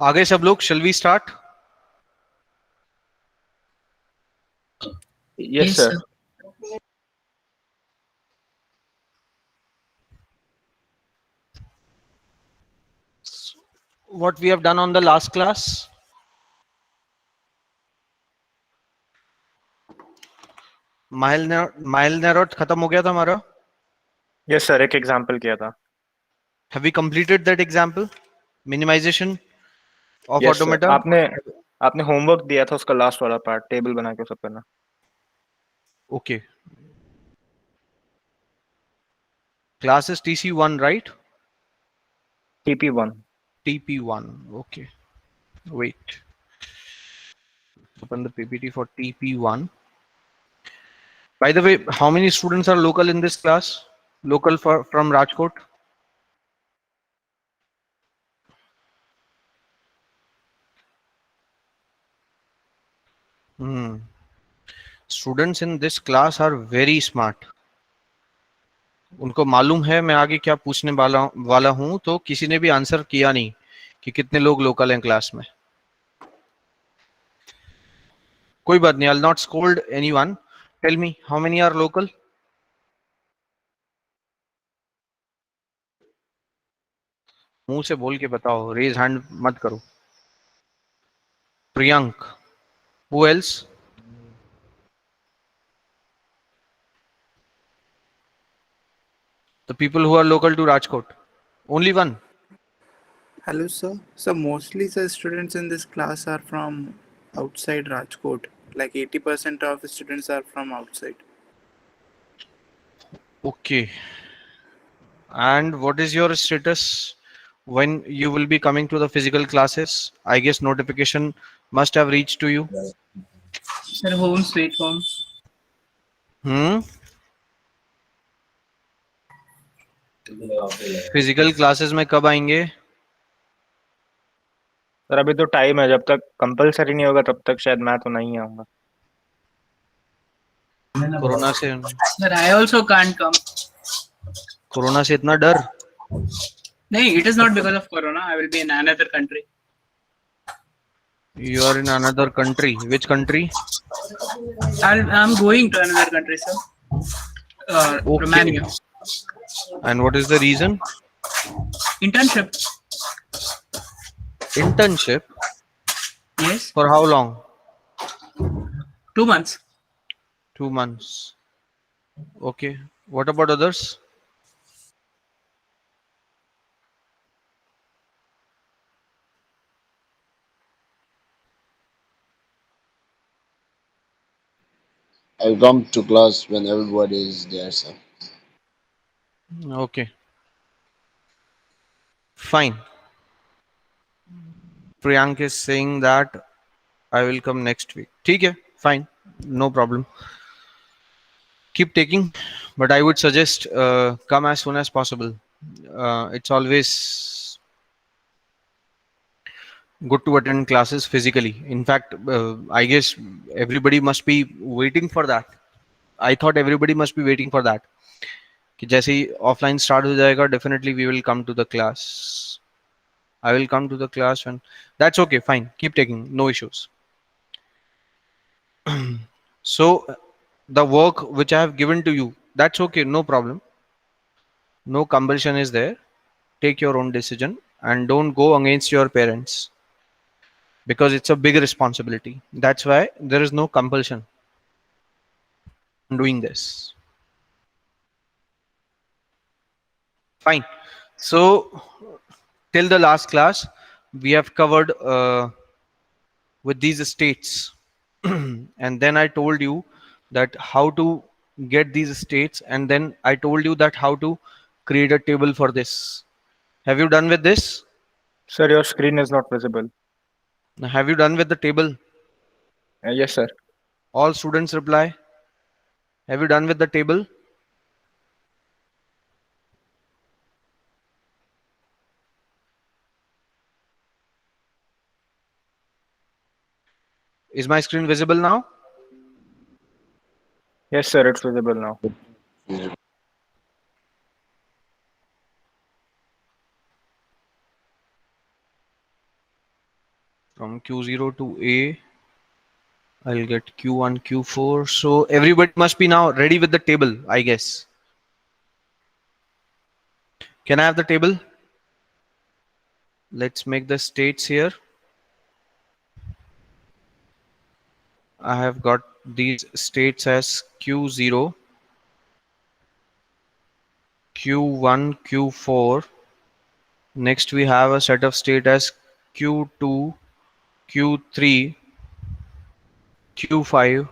आगे सब लोग, shall we start? Yes, Yes, sir. sir. What we have done on the last class? माइल नेरोट खत्म हो गया था हमारा. Yes, sir. एक एग्जाम्पल किया था. Have we completed that example? Minimization of Yes, sir. automata. आपने होमवर्क दिया था उसका लास्ट वाला पार्ट टेबल बना के सब करना. Okay. Class is TC1, right? TP1. TP1. Okay. Wait. Open the PPT for TP1. By the way, how many students are local in this class? Local from Rajkot? Students in this class are very smart. उनको मालूम है मैं आगे क्या पूछने वाला हूं, तो किसी ने भी आंसर किया नहीं कि कितने लोग लोकल हैं क्लास में. कोई बात नहीं, I'll not scold anyone. Tell me, how many are local? मुंह से बोल के बताओ, रेज हैंड मत करो. Priyank. Who else? The people who are local to Rajkot. Only one. Hello, sir. So mostly the students in this class are from outside Rajkot. Like 80% of the students are from outside. Okay. And what is your status when you will be coming to the physical classes? I guess notification must have reached to you. Sir, home sweet home. Physical classes में कब आएंगे? Sir अभी तो time है, जब तक compulsory नहीं होगा तब तक शायद मैं तो नहीं आऊंगा. कोरोना से. Sir, I also can't come. Corona से इतना डर? No, it is not because of Corona. I will be in another country. You are in another country. Which country? I'm going to another country, sir. Okay. Romania. And what is the reason? Internship. Internship? Yes. For how long? 2 months. 2 months. Okay. What about others? I'll come to class when everybody is there, sir. Okay. Fine. Priyank is saying that I will come next week. ठीक है, fine, no problem. Keep taking, but I would suggest come as soon as possible. It's always good to attend classes physically. In fact, I guess everybody must be waiting for that. I thought everybody must be waiting for that. कि जैसे ही offline start हो जाएगा, definitely we will come to the class. I will come to the class and that's okay, fine. Keep taking, no issues. So the work which I have given to you, that's okay, no problem. No compulsion is there. Take your own decision and don't go against your parents because it's a big responsibility. That's why there is no compulsion in doing this. Fine. So till the last class, we have covered with these states. And then I told you that how to get these states, and then I told you that how to create a table for this. Have you done with this? Sir, your screen is not visible. Have you done with the table? Yes, sir. All students reply. Have you done with the table? Is my screen visible now? Yes, sir. It's visible now. Q0 to A. I'll get Q1, Q4. So everybody must be now ready with the table, I guess. Can I have the table? Let's make the states here. I have got these states as Q0, Q1, Q4. Next we have a set of state as Q2, Q3, Q5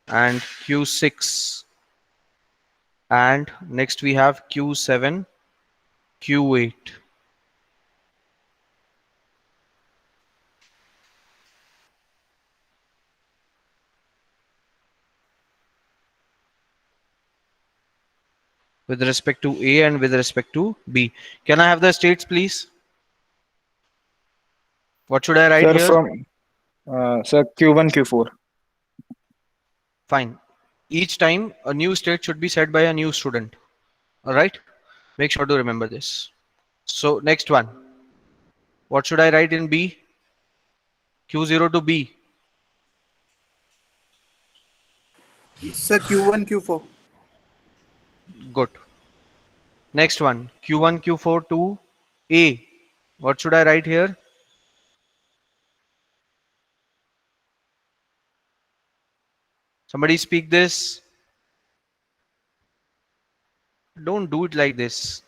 and Q6. And next we have Q7, Q8. With respect to A and with respect to B. Can I have the states, please? What should I write Sir, here? from sir Q1, Q4. Fine. Each time a new state should be set by a new student. All right. Make sure to remember this. So next one. What should I write in B? Q0 to B. Sir, Q1, Q4. Good. Next one. Q1, Q4 to A. What should I write here? Somebody speak this. Don't do it like this.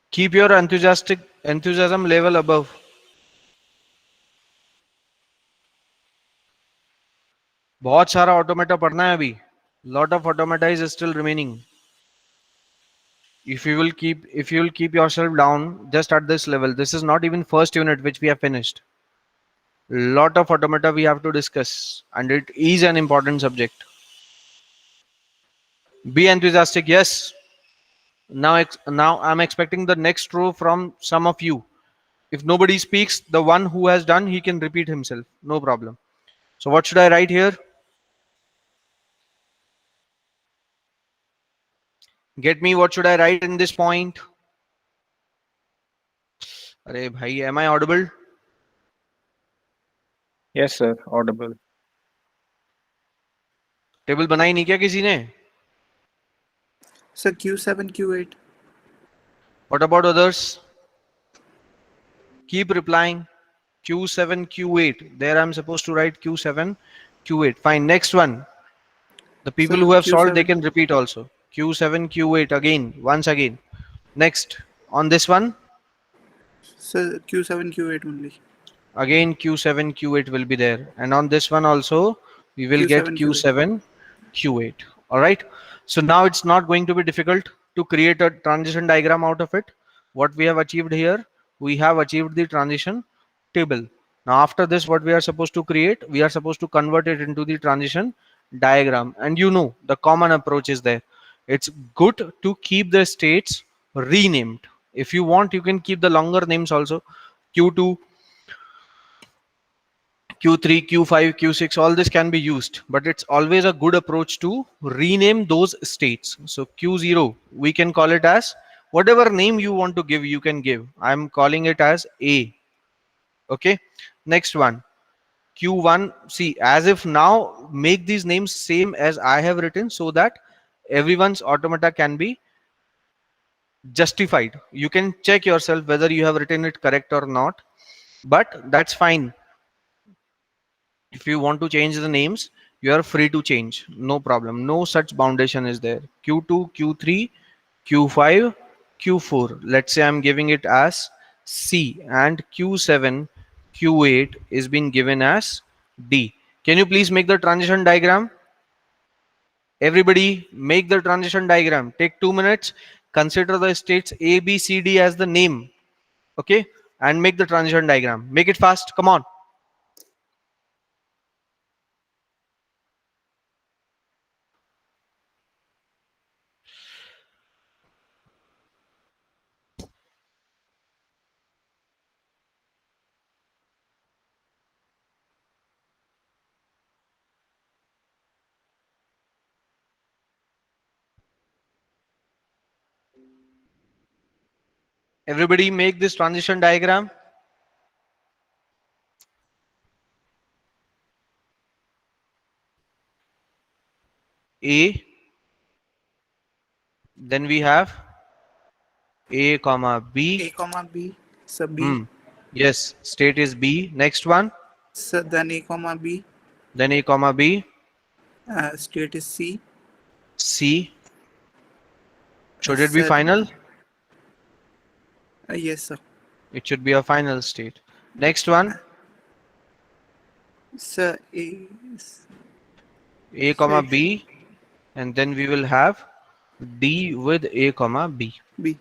Keep your enthusiasm level above. बहुत सारा automata पढ़ना है अभी. Lot of automata is still remaining. If you will keep yourself down just at this level, this is not even first unit which we have finished. Lot of automata we have to discuss, and it is an important subject. Be enthusiastic. Yes. Now I'm expecting the next row from some of you. If nobody speaks, the one who has done, he can repeat himself. No problem. So what should I write here? Get me, what should I write in this point? Arey bhai, am I audible? Yes, sir. Audible. Table बनाई नहीं क्या किसी ने? Sir, Q7, Q8. What about others? Keep replying. Q7, Q8. There I'm supposed to write Q7, Q8. Fine. Next one. The people Sir, who have solved, they Q7. can repeat also. Q7, Q8 again, once again. Next, on this one, Sir, Q7, Q8 only. again Q7, Q8 will be there. And on this one also, we will get Q7, Q8. Q7, Q8. All right. So now it's not going to be difficult to create a transition diagram out of it. What we have achieved here, we have achieved the transition table. Now after this, what we are supposed to create, we are supposed to convert it into the transition diagram. And you know, the common approach is there. It's good to keep the states renamed. If you want, you can keep the longer names also. Q2, Q3, Q5, Q6, all this can be used, but it's always a good approach to rename those states. So Q0, we can call it as whatever name you want to give, you can give. I'm calling it as A. Okay. Next one, Q1. See, as if now make these names same as I have written so that everyone's automata can be justified. You can check yourself whether you have written it correct or not, but that's fine. If you want to change the names, you are free to change. No problem. No such foundation is there. Q2, Q3, Q5, Q4. Let's say I'm giving it as C, and Q7, Q8 is being given as D. Can you please make the transition diagram? Everybody make the transition diagram. Take 2 minutes. Consider the states A, B, C, D as the name. Okay. And make the transition diagram. Make it fast. Come on. Everybody make this transition diagram. A, then we have A comma B. A comma B. Sir, B. Hmm. Yes, state is B. Next one, Sir, then A comma B. then A comma B. State is C. C. Should it be Sir, final? yes, sir. It should be a final state. Next one, Sir, A. A comma B, and then we will have D with A comma B. B.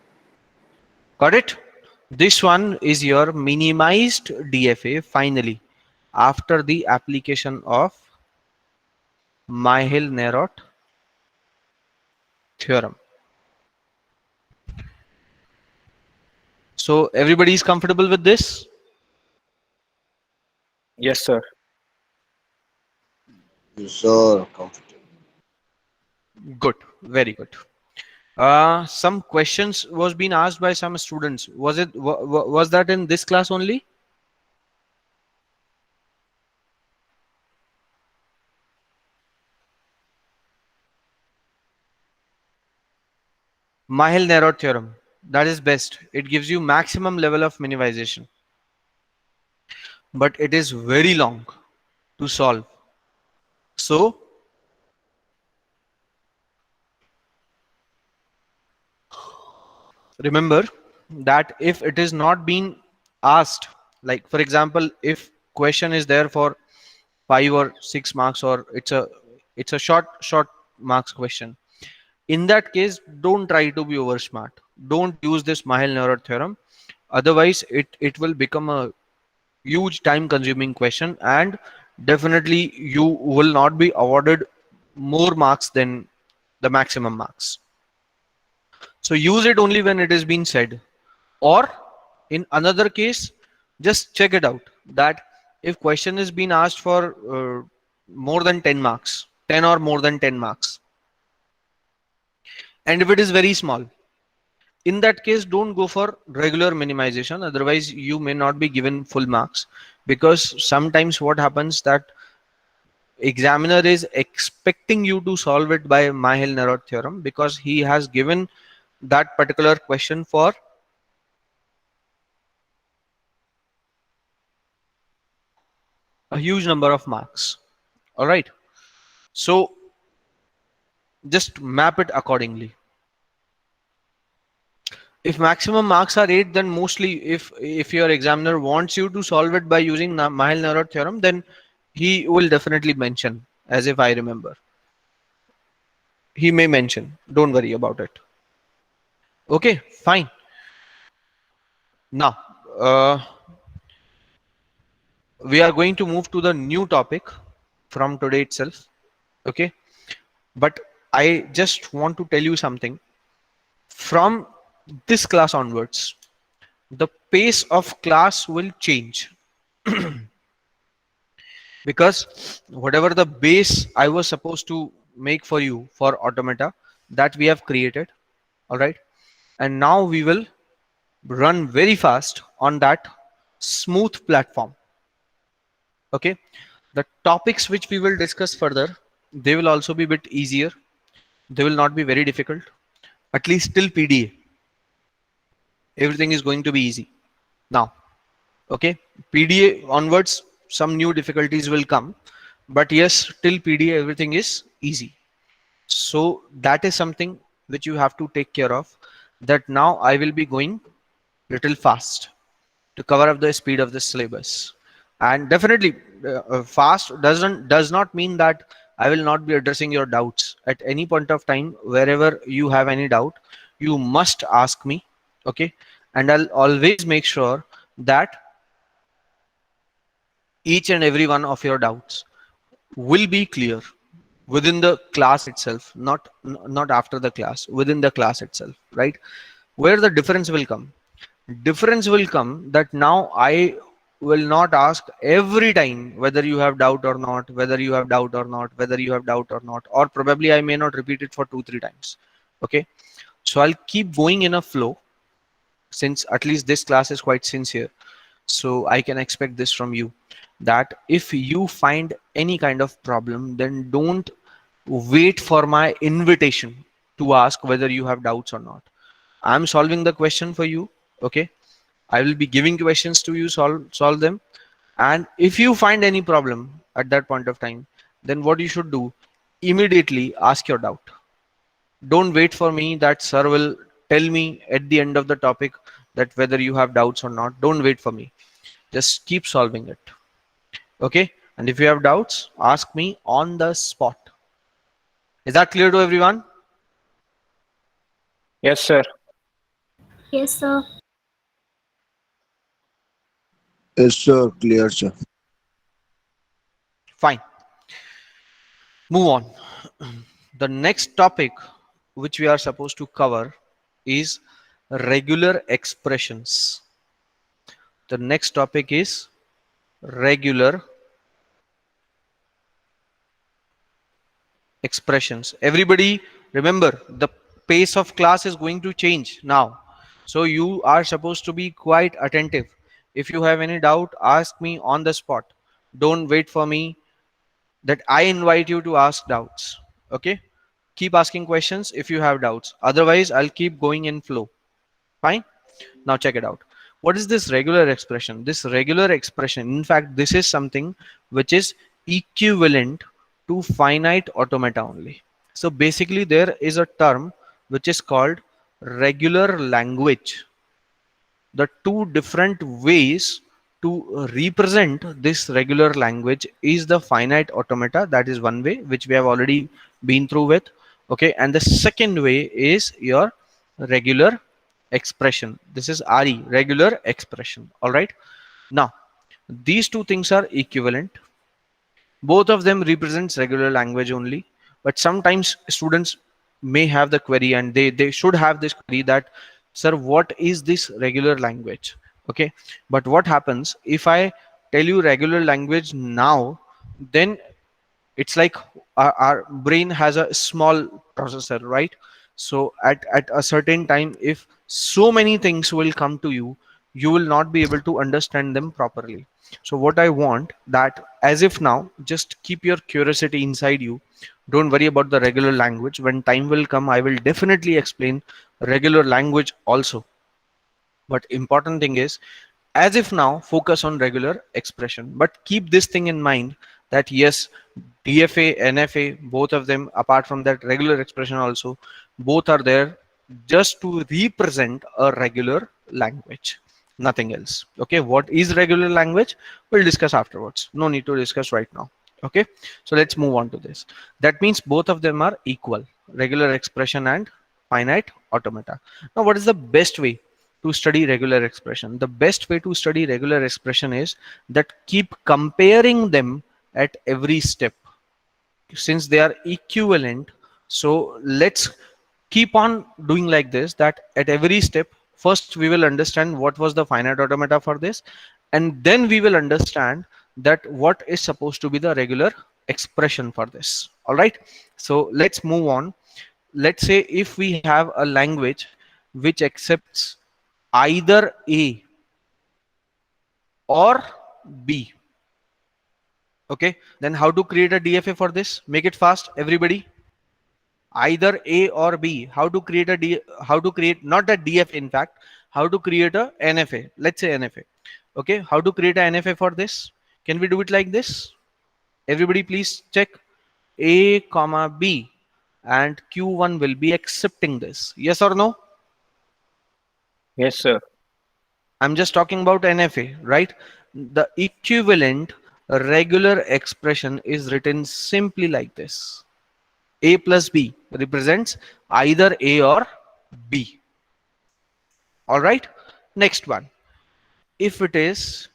Got it? This one is your minimized DFA finally after the application of Myhill-Nerot theorem. So everybody is comfortable with this? Yes, sir. Yes, sir. Comfortable. Good, very good. Some questions was being asked by some students. Was that in this class only? Myhill-Nerot theorem. That is best. It gives you maximum level of minimization. But it is very long to solve. So remember that if it is not being asked, like for example, if question is there for 5 or 6 marks, or it's a short marks question, in that case don't try to be over smart. Don't use this Myhill-Nerot theorem, otherwise it will become a huge time consuming question, and definitely you will not be awarded more marks than the maximum marks. So use it only when it is being said, or in another case just check it out that if question is being asked for more than 10 marks, 10 or more than 10 marks, and if it is very small, in that case don't go for regular minimization, otherwise you may not be given full marks, because sometimes what happens that examiner is expecting you to solve it by Myhill-Nerot theorem because he has given that particular question for a huge number of marks. All right, so just map it accordingly. If maximum marks are 8, then mostly if your examiner wants you to solve it by using Myhill-Nerot theorem, then he will definitely mention, as if I remember. He may mention, don't worry about it. Okay, fine. Now, we are going to move to the new topic from today itself. Okay, but I just want to tell you something. From this class onwards, the pace of class will change. Because whatever the base I was supposed to make for you for automata, that we have created. All right, and now we will run very fast on that smooth platform. Okay, the topics which we will discuss further, they will also be a bit easier. They will not be very difficult, at least till PDA. Everything is going to be easy now. Okay, PDA onwards some new difficulties will come, but yes, till PDA everything is easy. So that is something which you have to take care of, that now I will be going little fast to cover up the speed of the syllabus. And definitely fast does not mean that I will not be addressing your doubts at any point of time. Wherever you have any doubt, you must ask me. Okay, and I'll always make sure that each and every one of your doubts will be clear within the class itself, not after the class, within the class itself, right? Where the difference will come that now I will not ask every time whether you have doubt or not, whether you have doubt or not, whether you have doubt or not, or probably I may not repeat it for 2-3 times. Okay, so I'll keep going in a flow, since at least this class is quite sincere. So I can expect this from you, that if you find any kind of problem, then don't wait for my invitation to ask whether you have doubts or not. I'm solving the question for you. Okay. I will be giving questions to you, solve them. And if you find any problem at that point of time, then what you should do, immediately ask your doubt. Don't wait for me that sir will tell me at the end of the topic that whether you have doubts or not. Don't wait for me. Just keep solving it. Okay. And if you have doubts, ask me on the spot. Is that clear to everyone? Yes, sir. Yes, sir. Yes, sir. Clear, sir. Fine. Move on. The next topic which we are supposed to cover is regular expressions. The next topic is regular expressions. Everybody remember, the pace of class is going to change now. So you are supposed to be quite attentive. If you have any doubt, ask me on the spot. Don't wait for me that I invite you to ask doubts. Okay. Keep asking questions if you have doubts. Otherwise, I'll keep going in flow. Fine. Now check it out. What is this regular expression? This regular expression, in fact, this is something which is equivalent to finite automata only. So basically, there is a term which is called regular language. The two different ways to represent this regular language is the finite automata. That is one way which we have already been through with. Okay. And the second way is your regular expression. This is RE, regular expression. All right. Now, these two things are equivalent. Both of them represents regular language only, but sometimes students may have the query, and they should have this query that, sir, what is this regular language? Okay. But what happens if I tell you regular language now, then it's like our brain has a small processor, right? So at a certain time, if so many things will come to you, you will not be able to understand them properly. So what I want that, as if now, just keep your curiosity inside you. Don't worry about the regular language. When time will come, I will definitely explain regular language also. But important thing is, as if now, focus on regular expression. But keep this thing in mind that yes, DFA, NFA, both of them, apart from that regular expression also, both are there just to represent a regular language, nothing else. Okay. What is regular language? We'll discuss afterwards. No need to discuss right now. Okay. So let's move on to this. That means both of them are equal, regular expression and finite automata. Now, what is the best way to study regular expression? The best way to study regular expression is that keep comparing them at every step. Since they are equivalent, so let's keep on doing like this, that at every step, first we will understand what was the finite automata for this, and then we will understand that what is supposed to be the regular expression for this. All right. So let's move on. Let's say if we have a language which accepts either A or B. Okay, then how to create a DFA for this? Make it fast, everybody. Either A or B. How to create a how to create not a DFA, in fact, how to create a NFA. Let's say NFA. Okay, how to create a NFA for this? Can we do it like this? Everybody, please check A comma B, and Q1 will be accepting this. Yes or no? Yes, sir. I'm just talking about NFA, right? The equivalent regular expression is written simply like this. A plus B represents either A or B. All right. Next one. If it is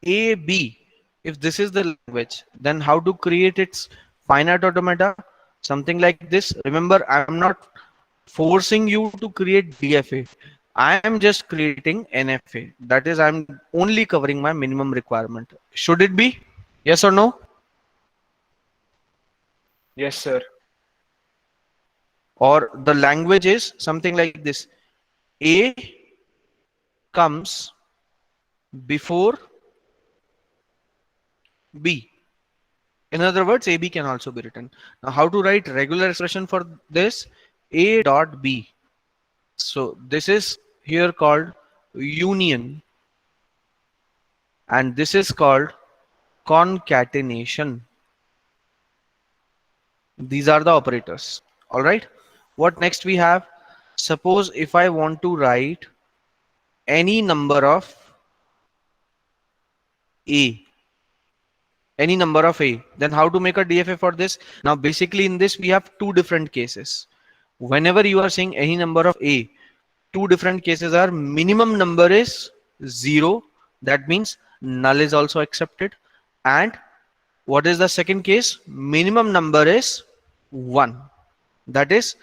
AB, if this is the language, then how to create its finite automata? Something like this. Remember, I'm not forcing you to create DFA. I am just creating NFA. That is, I'm only covering my minimum requirement. Should it be? Yes or no? Yes, sir. Or the language is something like this. A comes before B. In other words, AB can also be written. Now, how to write regular expression for this? A dot B. So this is here called union, and this is called concatenation. These are the operators. All right. What next we have? Suppose if I want to write any number of A, any number of A, then how to make a DFA for this? Now, basically in this, we have two different cases. Whenever you are saying any number of A, two different cases are minimum number is 0. That means null is also accepted. And what is the second case? Minimum number is 1. That is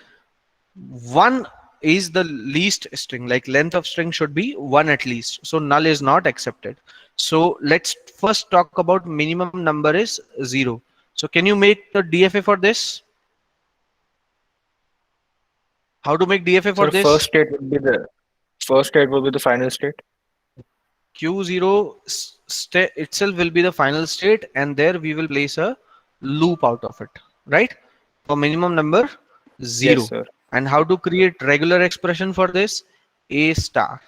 1 is the least string, like length of string should be 1 at least. So null is not accepted. So let's first talk about minimum number is 0. So can you make the DFA for this? How to make DFA for So this? first state would be the final state. Q0 itself will be the final state, and there we will place a loop out of it, right? For minimum number 0. Yes, sir. And how to create regular expression for this? A star.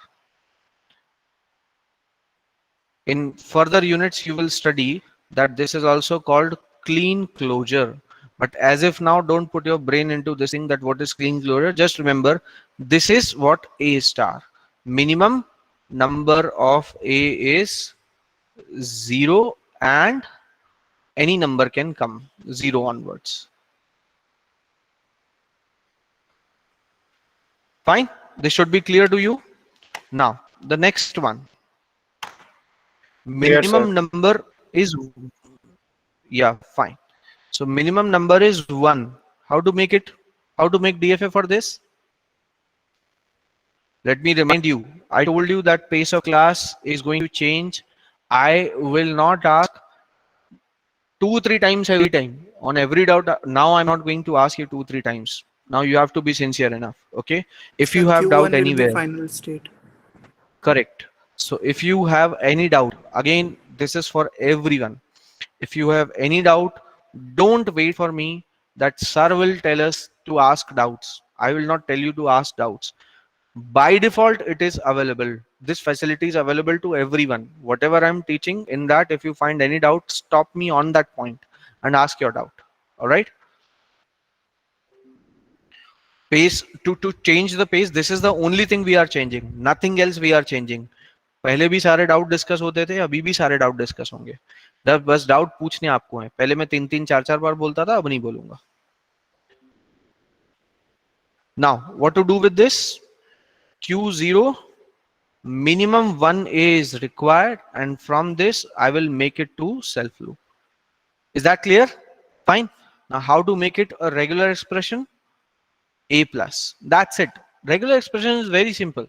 In further units, you will study that this is also called clean closure. But as if now, don't put your brain into this thing that what is clean closure. Just remember, this is what A star. Minimum number of A is 0 and any number can come 0 onwards. Fine. This should be clear to you. Now, the next one. Minimum number is, yeah, fine. So minimum number is 1. How to make it? How to make DFA for this? Let me remind you, I told you that pace of class is going to change. I will not ask 2-3 times every time on every doubt. Now I'm not going to ask you 2-3 times. Now you have to be sincere enough. Okay. If So you have Q1 doubt will be anywhere, final state. correct. So if you have any doubt, again, this is for everyone. If you have any doubt, don't wait for me that sir will tell us to ask doubts. I will not tell you to ask doubts. By default, it is available. This facility is available to everyone. Whatever I'm teaching, in that, if you find any doubt, stop me on that point and ask your doubt. All right. Pace, to change the pace, this is the only thing we are changing. Nothing else we are changing. पहले भी सारे doubt discuss होते थे, अभी भी सारे doubt discuss होंगे. बस डाउट पूछने आपको है. पहले मैं 3-3 4-4 बार बोलता था, अब नहीं बोलूंगा. Now, what to do with this? Q0, minimum 1A is required, and from this I will make it to self loop. Is that clear? Fine. Now, how to make it a regular expression? A plus. That's it. Regular expression is very simple.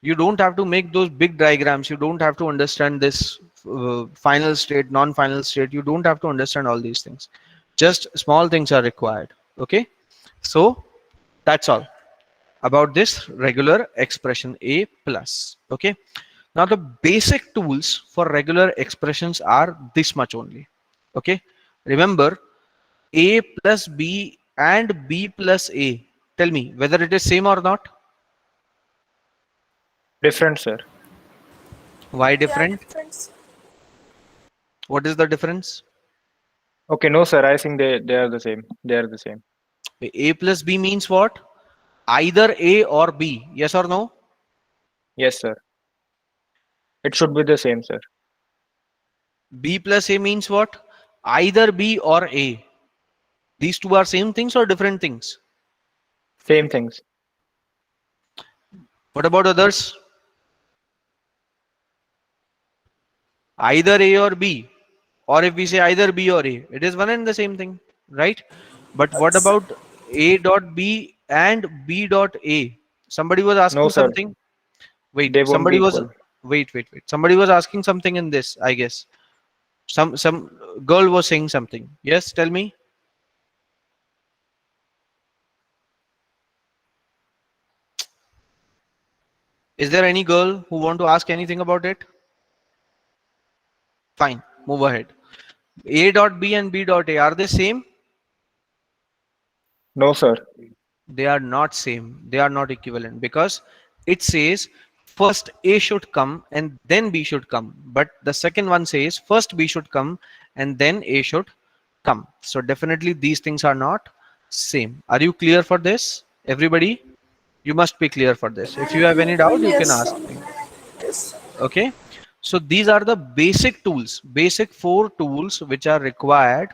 You don't have to make those big diagrams. You don't have to understand this final state, non-final state. You don't have to understand all these things. Just small things are required. Okay. So that's all about this regular expression A plus. Okay. Now the basic tools for regular expressions are this much only. Okay. Remember, A plus B and B plus A. Tell me whether it is same or not. Different, sir. Why different? What is the difference? Okay, no, sir. I think they are the same. They are the same. A plus B means what? Either A or B. Yes or no? Yes, sir. It should be the same, sir. B plus A means what? Either B or A. These two are same things or different things? Same things. What about others? Either A or B. Or if we say either B or A, it is one and the same thing, right? But what about A dot B and B dot A? Somebody was asking No, sir. something. Wait, They won't somebody be was equal. wait. Somebody was asking something in this, I guess. Some girl was saying something. Yes, tell me. Is there any girl who want to ask anything about it? Fine, move ahead. A dot B and B dot A, are they same? No, sir. They are not same. They are not equivalent, because it says first A should come and then B should come. But the second one says first B should come and then A should come. So definitely these things are not same. Are you clear for this? Everybody? You must be clear for this. If you have any doubt, you can ask me. Okay. So these are the basic tools, basic 4 tools which are required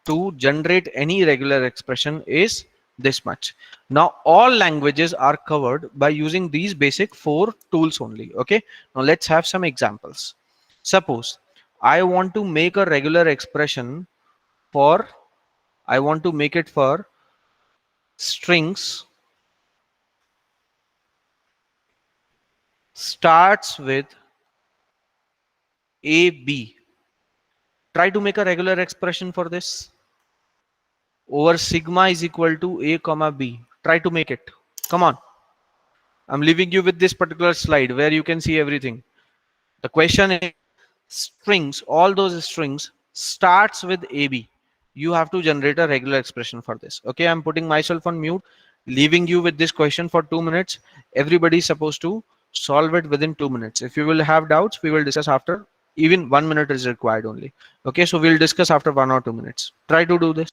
to generate any regular expression is this much. Now all languages are covered by using these basic 4 tools only. Okay. Now let's have some examples. Suppose I want to make a regular expression for, I want to make it for strings starts with AB. Try to make a regular expression for this. Over sigma is equal to A comma B. Try to make it. Come on. I'm leaving you with this particular slide where you can see everything. The question is strings, all those strings starts with AB. You have to generate a regular expression for this. Okay, I'm putting myself on mute, leaving you with this question for 2 minutes. Everybody is supposed to solve it within 2 minutes. If you will have doubts, we will discuss after. Even 1 minute is required only. Okay, so we'll discuss after 1 or 2 minutes. Try to do this.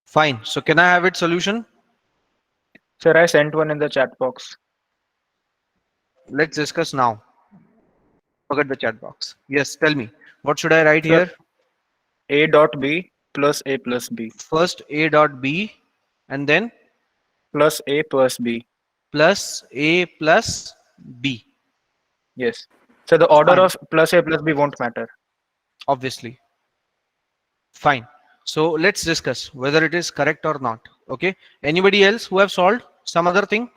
Fine. So can I have it solution? Sir, I sent one in the chat box. Let's discuss now. Forget the chat box. Yes, tell me. What should I write Sir, here? A dot B plus A plus B First A dot B and then plus A plus B. plus A plus B. Yes. So the order Fine. of plus A plus B won't matter. Obviously. Fine. So let's discuss whether it is correct or not. Okay. Anybody else who have solved some other thing?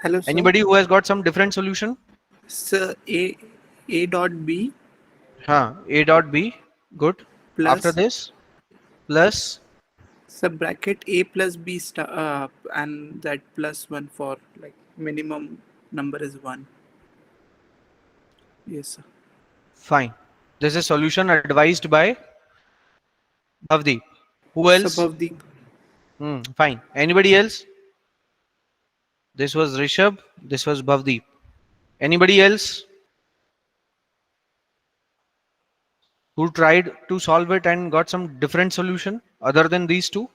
Hello, sir. Anybody who has got some different solution? Sir, A dot B A dot B. Good. plus After this, plus sub bracket A plus B star and that plus 1 for like minimum number is 1. Yes, sir. fine. This is solution advised by Bhavdeep. Who else? Above the Fine. Anybody else? This was Rishabh. This was Bhavdeep. Anybody else who tried to solve it and got some different solution other than these two?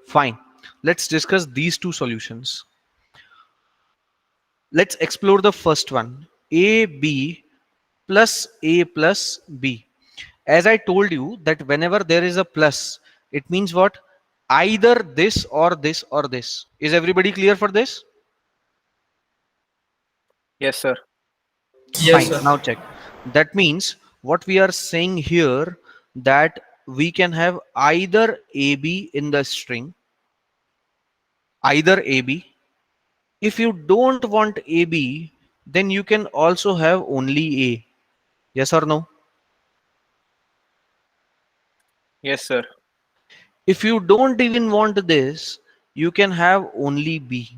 Fine. Let's discuss these two solutions. Let's explore the first one. AB plus A plus B. As I told you that whenever there is a plus, it means what? Either this or this or this. Is everybody clear for this? Yes, sir. Yes, Fine. sir. Now check. That means what we are saying here, that we can have either AB in the string, either AB. If you don't want AB, then you can also have only A. Yes or no? Yes, sir. If you don't even want this, you can have only B.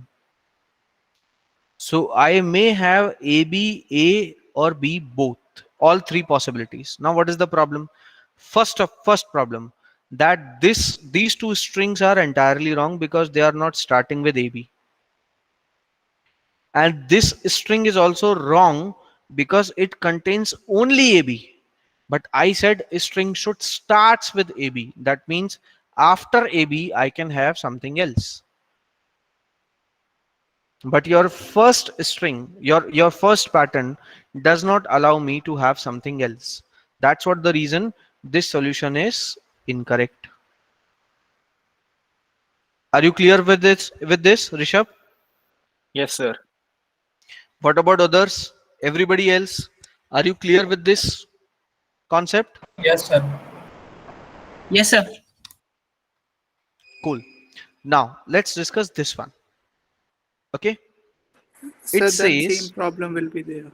So I may have AB, A or B both, all three possibilities. Now what is the problem? First problem, that these two strings are entirely wrong because they are not starting with AB. And this string is also wrong because it contains only AB. But I said a string should starts with AB. That means after AB I can have something else. But your first string, your first pattern does not allow me to have something else. That's what the reason this solution is incorrect. Are you clear with this, Rishabh? Yes, sir. What about others? Everybody else? Are you clear with this concept? Yes, sir. Yes, sir. Cool. Now let's discuss this one. Okay. Sir, It then same says, problem will be there.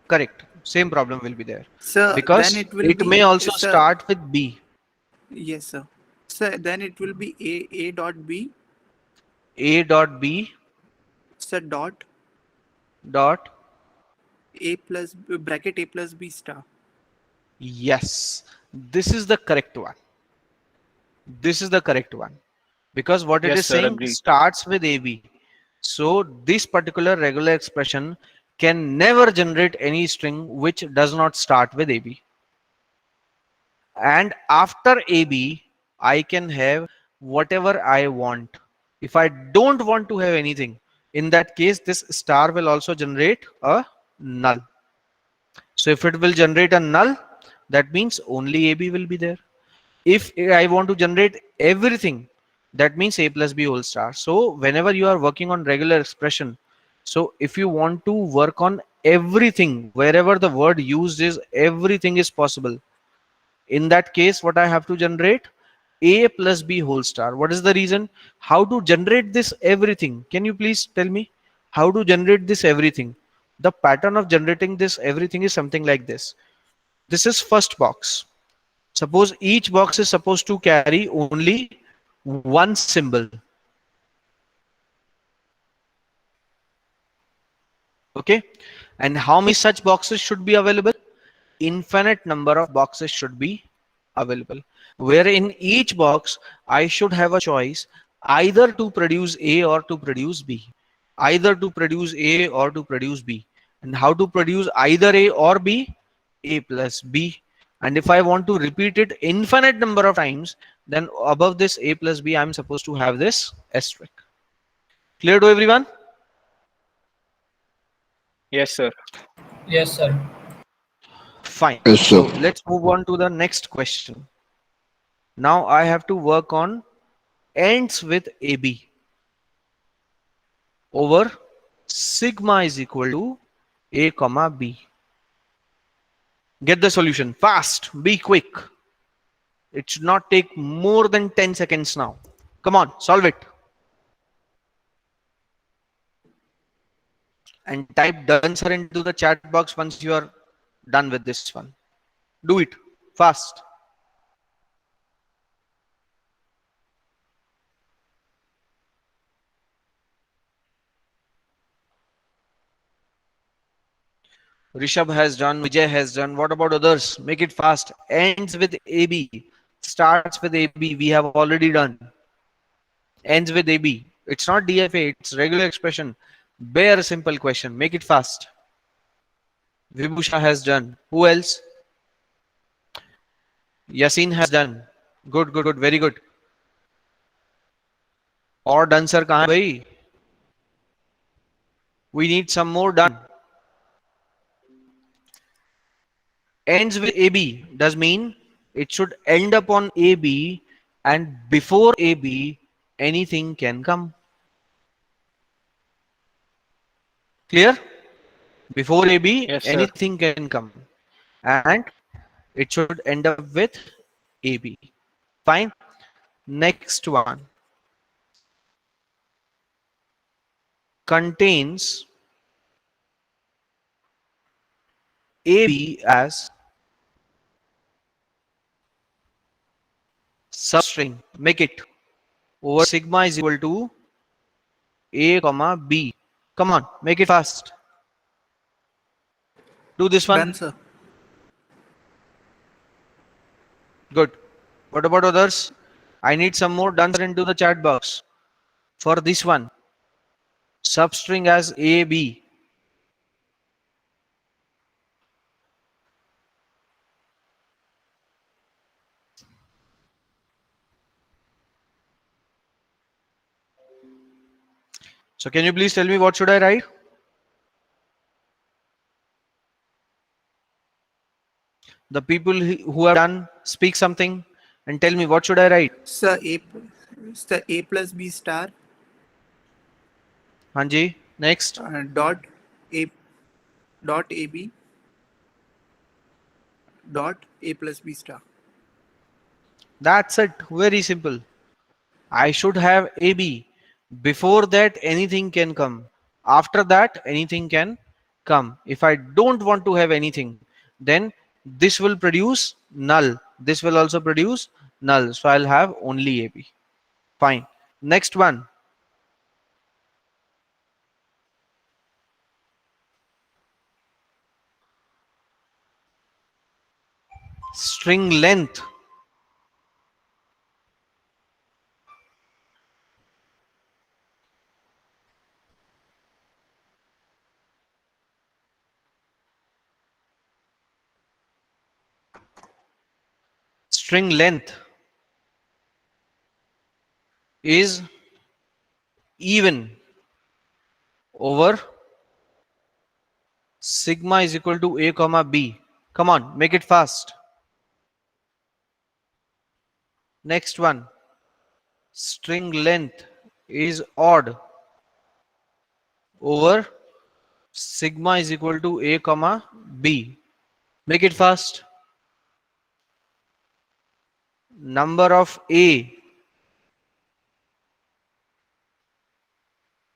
correct. Same problem will be there Sir, then because it will it may be, also sir, start with B. yes, sir. Sir, then it will be A dot B, A dot B sir, dot dot. A plus, bracket A plus B star. Yes, this is the correct one. This is the correct one because what it Yes, is sir. saying Agreed. starts with AB. So this particular regular expression can never generate any string which does not start with AB. And after AB, I can have whatever I want. If I don't want to have anything, in that case, this star will also generate a null. So if it will generate a null, that means only AB will be there. If I want to generate everything, that means A plus B whole star. So whenever you are working on regular expression, so if you want to work on everything, wherever the word used is, everything is possible. In that case, what I have to generate? A plus B whole star. What is the reason? How to generate this everything? Can you please tell me how to generate this everything? The pattern of generating this everything is something like this. This is first box. Suppose each box is supposed to carry only one symbol. Okay. And how many such boxes should be available? Infinite number of boxes should be available. Where in each box, I should have a choice either to produce A or to produce B. Either to produce A or to produce B. And how to produce either A or B? A plus B. And if I want to repeat it infinite number of times, then above this A plus B, I'm supposed to have this asterisk. Clear to everyone? Yes, sir. Yes, sir. Fine. Yes, So sir. let's move on to the next question. Now I have to work on ends with AB over sigma is equal to A comma B. Get the solution fast. Be quick. It should not take more than 10 seconds now. Come on, solve it. And type done sir into the chat box once you are done with this one. Do it fast. Rishabh has done, Vijay has done. What about others? Make it fast. Ends with AB. Starts with AB. We have already done. Ends with AB. It's not DFA, it's regular expression. Bare simple question. Make it fast. Vibhusha has done. Who else? Yasin has done. Good, good, good. Very good. Or done sir kahan hai bhai? We need some more done. Ends with AB does mean it should end up on AB, and before AB anything can come. Clear? Before AB, Yes, sir. anything can come. And it should end up with AB. Fine. Next one. Contains AB as substring. Make it over sigma is equal to A comma B. Come on, make it fast. Do this one. Done, sir. Good. What about others? I need some more done into the chat box. For this one, substring as A, B. So can you please tell me what should I write? The people who have done, speak something and tell me what should I write? Sir, A plus B star Hanji, next. dot A dot AB dot A plus B star. That's it. Very simple. I should have AB. Before that, anything can come. After that, anything can come. If I don't want to have anything, then this will produce null. This will also produce null. So I'll have only AB. Fine. Next one. String length. String length is even over sigma is equal to A comma B. Come on, make it fast. Next one. String length is odd over sigma is equal to A comma B. Make it fast. Number of A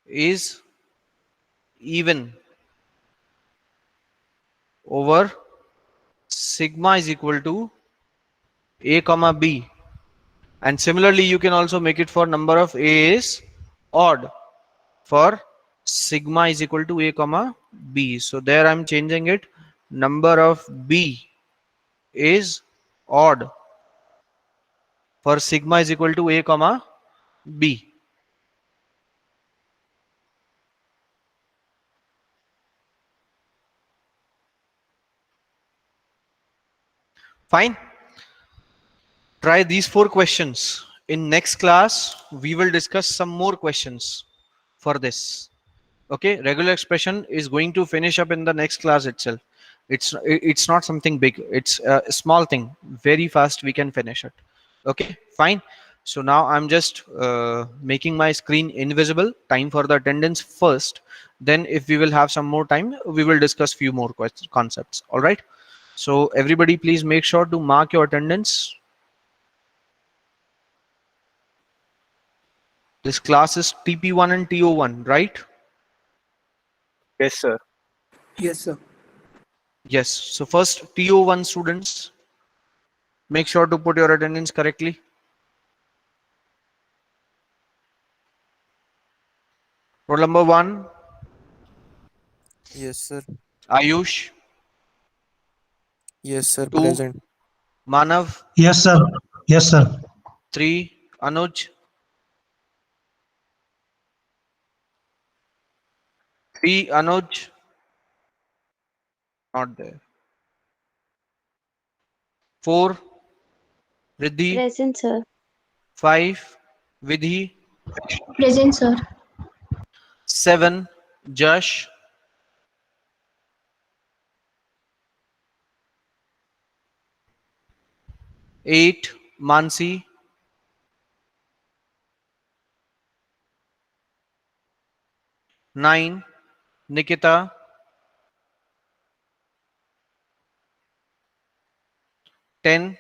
is even over sigma is equal to A comma B. And similarly, you can also make it for number of A is odd for sigma is equal to A comma B. So there I'm changing it. Number of B is odd for sigma is equal to A comma B. Fine. Try these 4 questions. In next class, we will discuss some more questions for this. Okay, regular expression is going to finish up in the next class itself. It's not something big. It's a small thing. Very fast we can finish it. Okay, fine. So now I'm just making my screen invisible. Time for the attendance first. Then if we will have some more time, we will discuss few more concepts. All right. So everybody please make sure to mark your attendance. This class is TP1 and TO1, right? Yes, sir. Yes, sir. Yes. So first TO1 students, make sure to put your attendance correctly. Roll number 1, Yes, sir. Ayush. Yes, sir. 2, Present. Manav. Yes, sir. Yes, sir. 3, Anuj. 3, Anuj. Not there. 4, Riddhi. Present, sir. 5, Vidhi. Present, sir. 7, Jash. 8, Mansi. 9. Nikita. 10.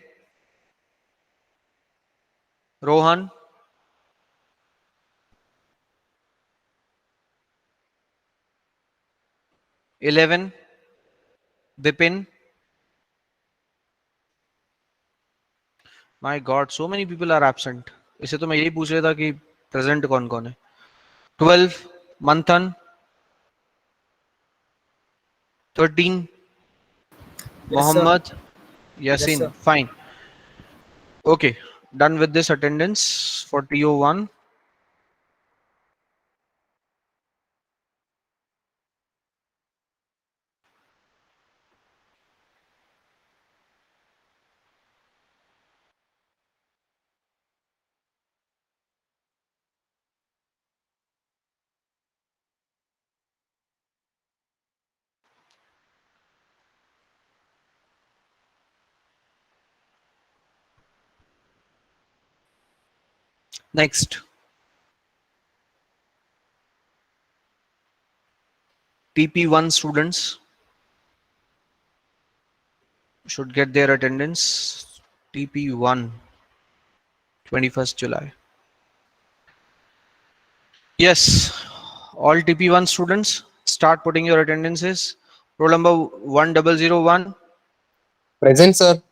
Rohan. 11. Bipin. My God, so many people are absent. इसे तो मैं यही पूछ रहा था कि present कौन कौन है. 12. Manthan. 13. Mohammed. Yasin. Fine. Okay. Done with this attendance for TO1. Next. TP1 students should get their attendance. TP1, 21st July. Yes, all TP1 students, start putting your attendances. Roll number 1001. Present, sir.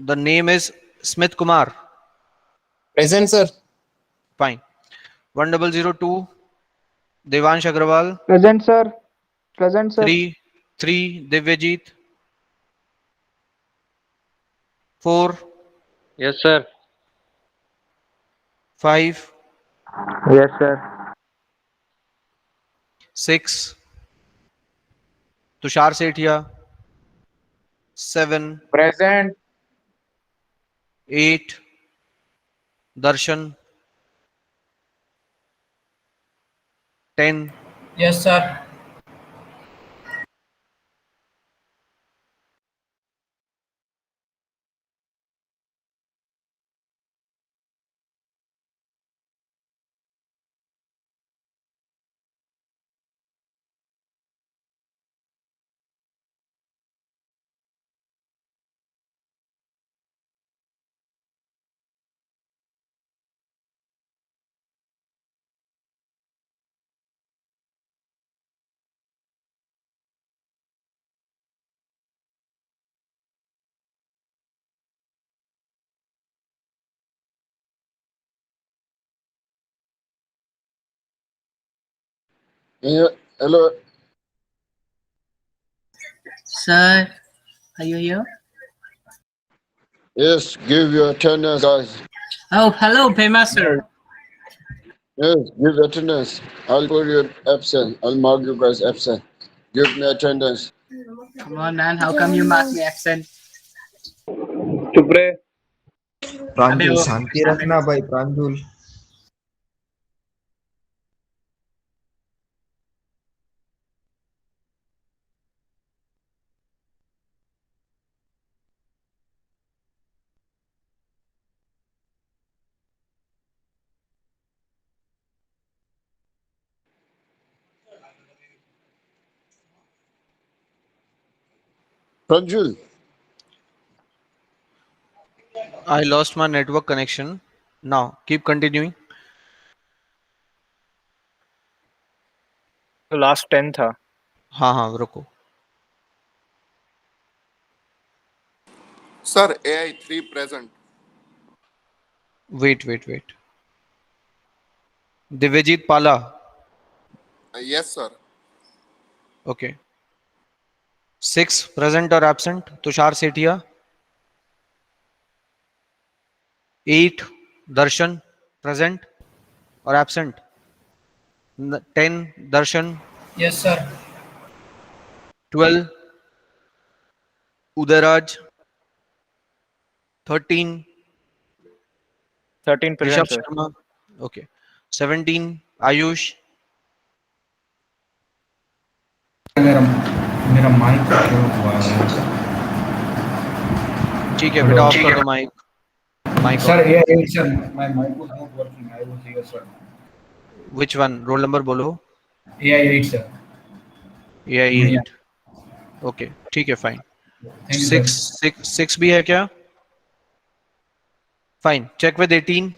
The name is Smith Kumar. Present, sir. Fine. 1002. Devansh Agrawal. Present, sir. Present, sir. 3. Divyajit. 4. Yes, sir. 5. Yes, sir. 6. Tushar Sethia. 7. Present. 8. Darshan. 10. Yes, sir. Yeah, hello. Sir, are you here? Yes, give your attendance, guys. Oh, hello, Bhima sir. Yes, give attendance. I'll put you absent. I'll mark you guys absent. Give me attendance. Come on, man. How come you mark me absent? चुप रहे. प्रांजल अबे वो- शांति रखना भाई प्रांजल. Pranjul, I lost my network connection. Now, keep continuing. तो last 10 था. हाँ हाँ रुको. Sir, AI3 present. Wait. Divyajit Pala. Yes, sir. Okay. 6 present or absent. Tushar Sethia. 8 Darshan present or absent. 10 Darshan. Yes, sir. 12 Udaraj. 13 13 present, Rishabh sir. Sharma. Okay. 17 Ayush. मेरा mic क्यों हुआ है? ठीक है बेटा, ऑफ कर दो mic. Mic Sir, off. AI8, sir. My mic was not working. I was here, sir. Which one? Roll number बोलो. AI8, sir. Yeah. AI8. Okay, ठीक है, fine. Thank you, Six, sir. six भी है क्या? Fine. Check with 18.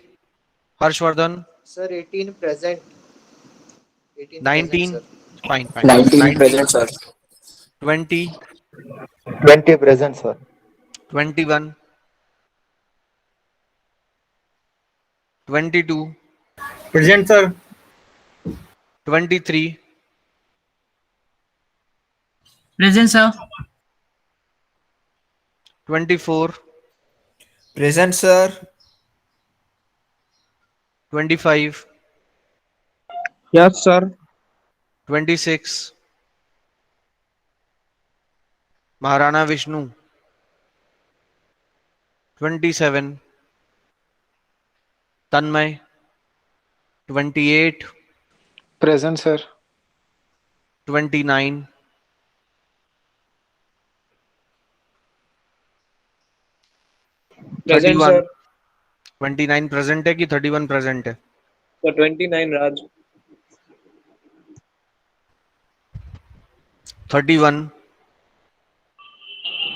Harshvardhan. Sir, 18 present. 18 present, 19. sir. Fine, fine. 19 19. present, sir. 20. 20 present, sir. 21. 22. Present, sir. 23. Present, sir. 24. Present, sir. 25. Yes, sir. 26. Maharana Vishnu. 27. Tanmay. 28. Present, sir. 29. 31. 29 present है कि 31 present है? So 29, Raj. 31.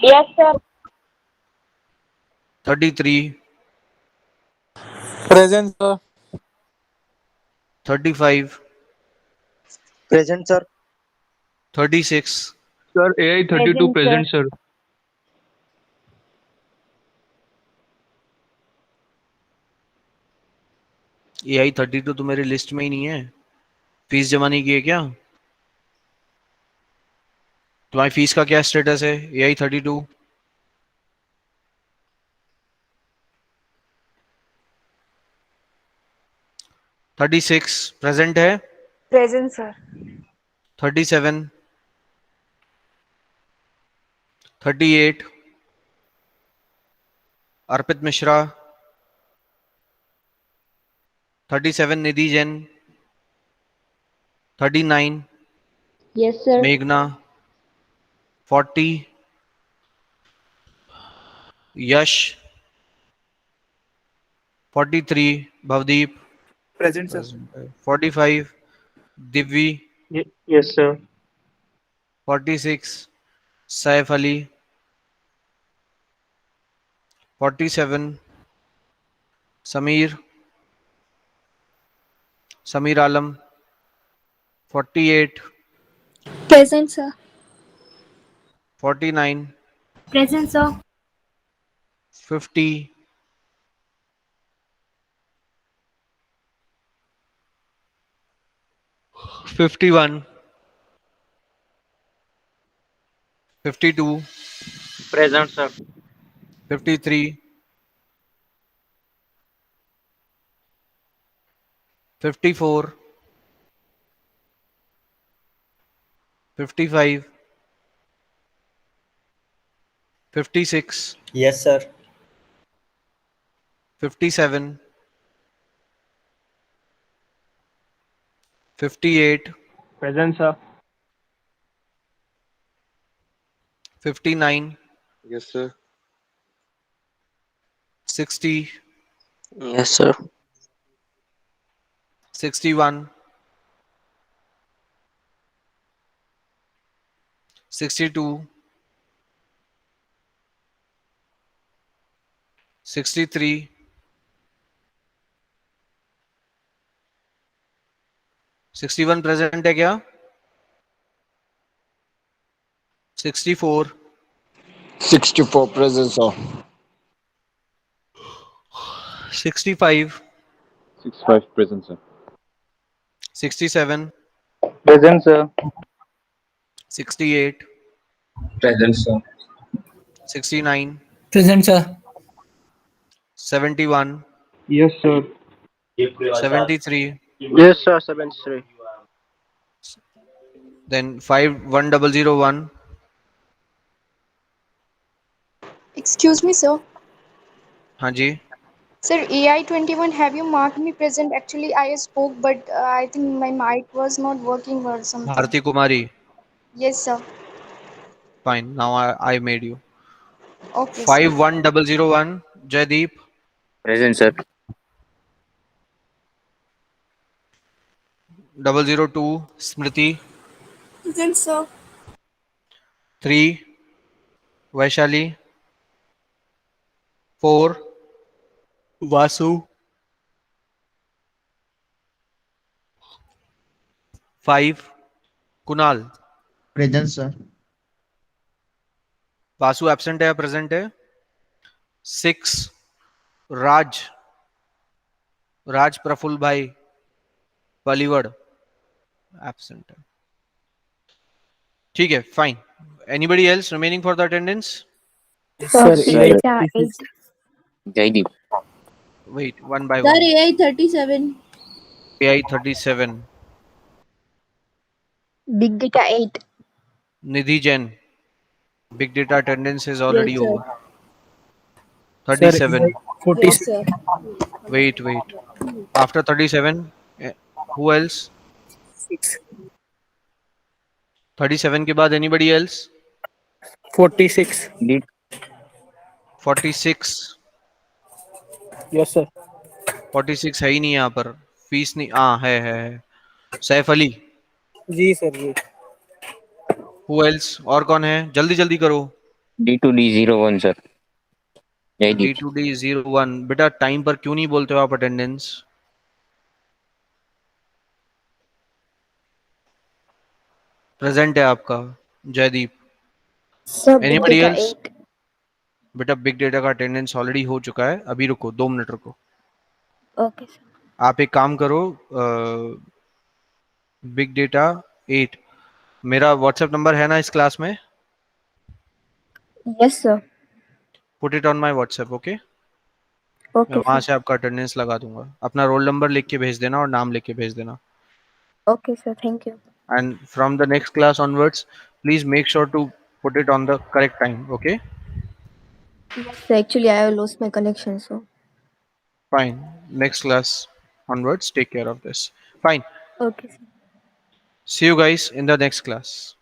Yes, sir. 33. Present, sir. 35. Present, sir. 36. Sir, AI32 present, sir. AI32 तो मेरी list में ही नहीं है. Fees जमा नहीं की है क्या? तुम्हारी फीस का क्या स्टेटस है? AI32. $36 प्रेजेंट है. Present, sir. 37. 38. अर्पित मिश्रा. 37 निधि जैन. 39 Yes, sir. मेघना. 40 यश. 43 Bhavdeep. Present, sir. 45 Divya. Yes, sir. 46 Saif Ali. 47 Sameer. Sameer आलम. 48 Present, sir. 49 Present, sir. 50 51 52 Present, sir. 53 54 55 56 Yes, sir. 57 58 Present, sir. 59 Yes, sir. 60 Yes, sir. 61 62 63 61 present है क्या? 64 64 present, sir. 65 65 present, sir. 67 Present, sir. 68 Present, sir. 69 Present, sir. 71 Yes, sir. 73 Yes, sir. 73. then 51001 Excuse me, sir. हाँ जी. Sir, AI21, have you marked me present? Actually, I spoke, but I think my mic was not working or something. Bharti Kumari. Yes, sir. Fine, now I made you. Okay, sir. 51001 Jaideep. Present, sir. 002 Smriti. Present, sir. 3 Vaishali. 4 Vasu. 5 Kunal. Present, sir. Vasu absent है या present है? 6 राज. राज प्रफुल्ल भाई पलीवड़ absent है. ठीक है, fine. Anybody else remaining for the attendance? Sir, Beta 8. Jaideep. Wait, one by Sir, one. AI 37. AI 37. Big Data 8. Nidhi Jain. Big data attendance is already Yes, sir. over. 37. Yes, sir. Wait. After 37, who else? 6. 37 के बाद anybody else? 46. 46. Yes, sir. 46 है ही नहीं यहाँ पर. Fees नहीं. हाँ है. सैफ अली. जी sir ji. Who else? और कौन है? जल्दी करो. D2D01, sir. Jaideep. D2D01. बेटा टाइम पर क्यों नहीं बोलते हो आप अटेंडेंस? प्रेजेंट है आपका Jaideep. Sir, Big Anybody Data else? 8. बेटा बिग डेटा का अटेंडेंस ऑलरेडी हो चुका है. अभी रुको, 2 मिनट रुको. Okay, sir. आप एक काम करो, बिग डेटा 8 मेरा व्हाट्सएप नंबर है ना इस क्लास में? Yes, sir. Put it on my WhatsApp. Okay, मैं Okay, वहां sir. से आपका अटेंडेंस लगा दूंगा. अपना रोल नंबर लिख के भेज देना और नाम लिख के भेज देना. Okay, sir. Thank you. And from the next class onwards, please make sure to put it on the correct time. Okay, Yes, sir. Actually, I have lost my connection, so. fine. Next class onwards, take care of this. Fine. Okay, sir. See you guys in the next class.